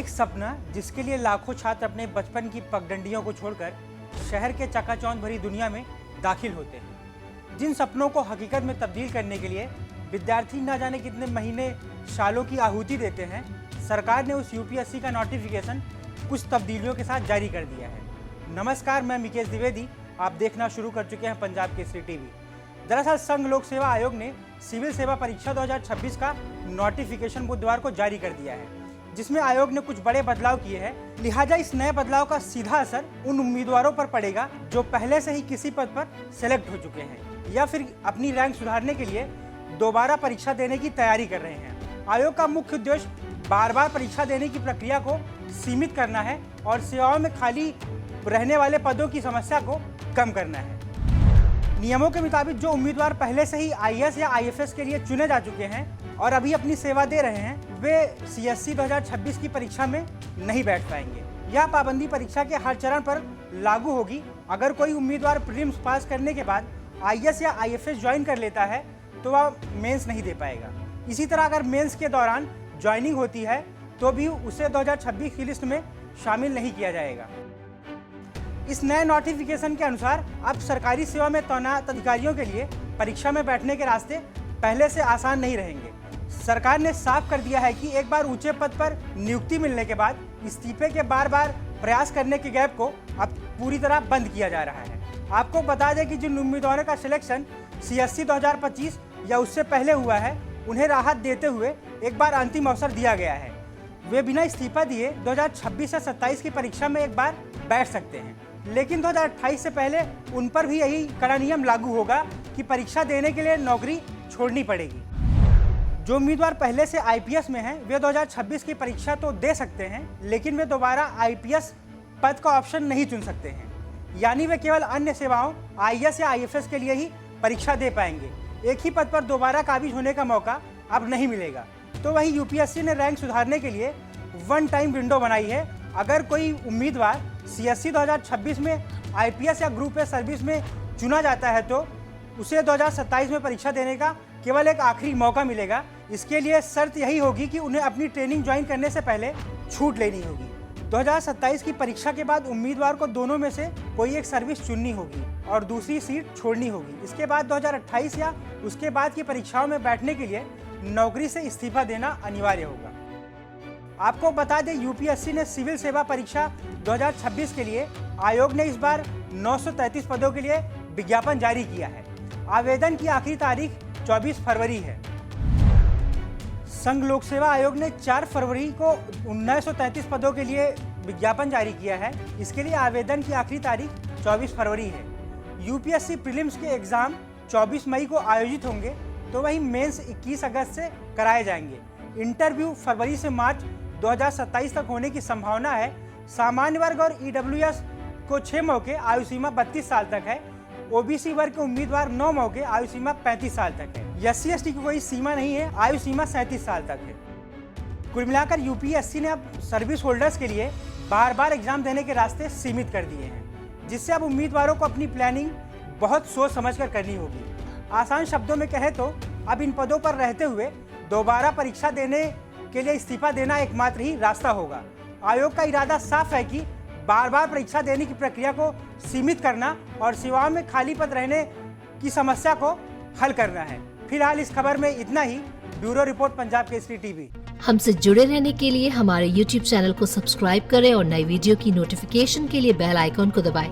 एक सपना जिसके लिए लाखों छात्र अपने बचपन की पगडंडियों को छोड़कर शहर के चकाचौंध भरी दुनिया में दाखिल होते हैं। जिन सपनों को हकीकत में तब्दील करने के लिए विद्यार्थी न जाने कितने महीने सालों की आहुति देते हैं, सरकार ने उस यूपीएससी का नोटिफिकेशन कुछ तब्दीलियों के साथ जारी कर दिया है। नमस्कार, मैं मिकेश द्विवेदी, आप देखना शुरू कर चुके हैं पंजाब केसरी टीवी। दरअसल संघ लोक सेवा आयोग ने सिविल सेवा परीक्षा 2026 का नोटिफिकेशन बुधवार को जारी कर दिया है, जिसमें आयोग ने कुछ बड़े बदलाव किए हैं। लिहाजा इस नए बदलाव का सीधा असर उन उम्मीदवारों पर पड़ेगा जो पहले से ही किसी पद पर सेलेक्ट हो चुके हैं या फिर अपनी रैंक सुधारने के लिए दोबारा परीक्षा देने की तैयारी कर रहे हैं। आयोग का मुख्य उद्देश्य बार बार परीक्षा देने की प्रक्रिया को सीमित करना है और सेवाओं में खाली रहने वाले पदों की समस्या को कम करना है। नियमों के मुताबिक जो उम्मीदवार पहले से ही आईएएस या आईएफएस के लिए चुने जा चुके हैं और अभी अपनी सेवा दे रहे हैं, वे सीएससी 2026 की परीक्षा में नहीं बैठ पाएंगे। यह पाबंदी परीक्षा के हर चरण पर लागू होगी। अगर कोई उम्मीदवार प्रीलिम्स पास करने के बाद आईएएस या आईएफएस ज्वाइन कर लेता है तो वह मेंस नहीं दे पाएगा। इसी तरह अगर मेंस के दौरान ज्वाइनिंग होती है तो भी उसे 2026 की लिस्ट में शामिल नहीं किया जाएगा। इस नए नोटिफिकेशन के अनुसार अब सरकारी सेवा में तैनात अधिकारियों के लिए परीक्षा में बैठने के रास्ते पहले से आसान नहीं रहेंगे। सरकार ने साफ कर दिया है कि एक बार ऊंचे पद पर नियुक्ति मिलने के बाद इस्तीफे के बार प्रयास करने के गैप को अब पूरी तरह बंद किया जा रहा है। आपको बता दें कि जिन उम्मीदवारों का सिलेक्शन सीएससी 2025 या उससे पहले हुआ है, उन्हें राहत देते हुए एक बार अंतिम अवसर दिया गया है। वे बिना इस्तीफा दिए 2026 या 27 की परीक्षा में एक बार बैठ सकते हैं, लेकिन 2028 से पहले उन पर भी यही कड़ा नियम लागू होगा कि परीक्षा देने के लिए नौकरी छोड़नी पड़ेगी। जो उम्मीदवार पहले से आईपीएस में हैं, वे 2026 की परीक्षा तो दे सकते हैं, लेकिन वे दोबारा आईपीएस पद का ऑप्शन नहीं चुन सकते हैं। यानी वे केवल अन्य सेवाओं आईएएस या आईएफएस के लिए ही परीक्षा दे पाएंगे। एक ही पद पर दोबारा काबिज होने का मौका अब नहीं मिलेगा। तो वहीं यूपीएससी ने रैंक सुधारने के लिए वन टाइम विंडो बनाई है। अगर कोई उम्मीदवार सीएससी 2026 में आईपीएस या ग्रुप ए सर्विस में चुना जाता है तो उसे 2027 में परीक्षा देने का केवल एक आखिरी मौका मिलेगा। इसके लिए शर्त यही होगी कि उन्हें अपनी ट्रेनिंग ज्वाइन करने से पहले छूट लेनी होगी। 2027 की परीक्षा के बाद उम्मीदवार को दोनों में से कोई एक सर्विस चुननी होगी और दूसरी सीट छोड़नी होगी। इसके बाद 2028 या उसके बाद की परीक्षाओं में बैठने के लिए नौकरी से इस्तीफा देना अनिवार्य होगा। आपको बता दें, यूपीएससी ने सिविल सेवा परीक्षा 2026 के लिए आयोग ने इस बार 933 पदों के लिए विज्ञापन जारी किया है। आवेदन की आखिरी तारीख 24 फरवरी है। संघ लोक सेवा आयोग ने 4 फरवरी को 1933 पदों के लिए विज्ञापन जारी किया है। इसके लिए आवेदन की आखिरी तारीख 24 फरवरी है। यूपीएससी प्रीलिम्स के एग्जाम 24 मई को आयोजित होंगे, तो वहीं मेंस 21 अगस्त से कराए जाएंगे। इंटरव्यू फरवरी से मार्च 2027 तक होने की संभावना है। सामान्य वर्ग और ईडब्ल्यूएस को 6 मौके, आयु सीमा 32 साल तक है। ओबीसी वर्ग के उम्मीदवार 9 मौके, आयु सीमा 35 साल तक है। एससी एसटी की कोई सीमा नहीं है, आयु सीमा 37 साल तक है। कुल मिलाकर यूपीएससी ने अब सर्विस होल्डर्स के लिए बार एग्जाम देने के रास्ते सीमित कर दिए हैं, जिससे अब उम्मीदवारों को अपनी प्लानिंग बहुत सोच समझकर करनी होगी। आसान शब्दों में कहे तो अब इन पदों पर रहते हुए दोबारा परीक्षा देने के लिए इस्तीफा देना एकमात्र ही रास्ता होगा। आयोग का इरादा साफ है कि बार परीक्षा देने की प्रक्रिया को सीमित करना और सेवाओं में खाली पद रहने की समस्या को हल करना है। फिलहाल इस खबर में इतना ही। Bureau report, Punjab Kesari TV. हमसे जुड़े रहने के लिए हमारे YouTube चैनल को सब्सक्राइब करें और नई वीडियो की नोटिफिकेशन के लिए बेल आइकॉन को दबाएं।